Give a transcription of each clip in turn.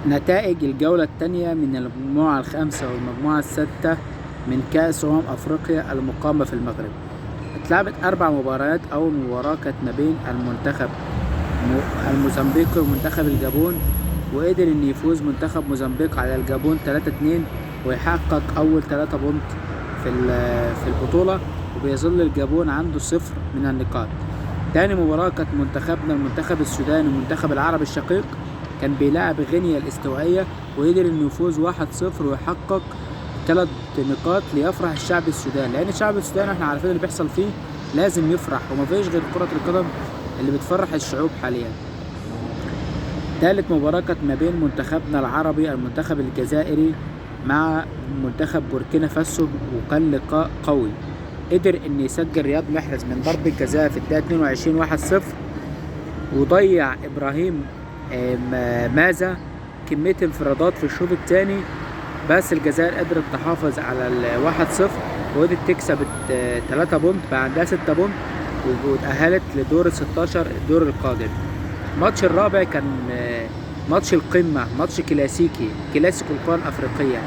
نتائج الجولة الثانية من المجموعة الخامسة والمجموعة السادسة من كأس أفريقيا المقامة في المغرب. اتلعبت 4 مباريات. أول مباراة كانت ما بين المنتخب الموزمبيقي ومنتخب الجابون، وقدر ان يفوز منتخب موزمبيق على الجابون 3-2 ويحقق اول 3 بونت في البطولة، وبيظل الجابون عنده 0 من النقاط. تاني مباراة كانت منتخبنا المنتخب السوداني والمنتخب العربي الشقيق، كان بيلاعب غينيا الاستوائية وقدر انه يفوز 1-0 ويحقق 3 نقاط ليفرح الشعب السوداني، لان الشعب السوداني احنا عارفين اللي بيحصل فيه لازم يفرح، ومفيش غير كرة القدم اللي بتفرح الشعوب حاليا. ثالث مباراة كانت ما بين منتخبنا العربي المنتخب الجزائري مع منتخب بوركينا فاسو، وكان لقاء قوي. قدر ان يسجل رياض محرز من ضربة جزاء في الدقيقة 22 1-0، وضيع ابراهيم مازا كمية انفرادات في الشوط الثاني، بس الجزائر قدرت تحافظ على 1-0 وقدرت تكسب 3 بونت، بقى عندها 6 بونت واتأهلت لدور 16 الدور القادم. الماتش الرابع كان ماتش القمة، ماتش كلاسيكو القرى الأفريقية،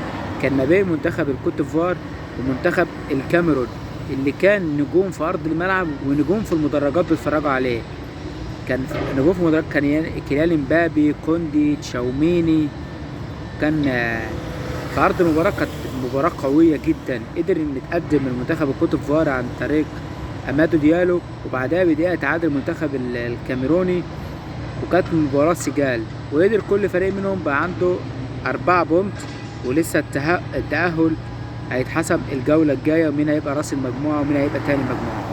كان ما بين منتخب الكوت ديفوار ومنتخب الكاميرون، اللي كان نجوم في أرض الملعب ونجوم في المدرجات بيتفرجوا عليه. كان نجوم في المدرجات كان كيليان امبابي، كوندي، تشاوميني. كان في أرض المباراة كانت مباراة قوية جدا. قدر إن يتقدم المنتخب الكوت ديفوار عن طريق أمادو ديالو، وبعدها بدقيقة تعادل المنتخب الكاميروني، وكانت مباراة سجال، وقدر كل فريق منهم بقى عنده 4 بونت، ولسه التأهل هيتحسب الجولة الجاية، ومين هيبقى راس المجموعة ومين هيبقى تاني مجموعة.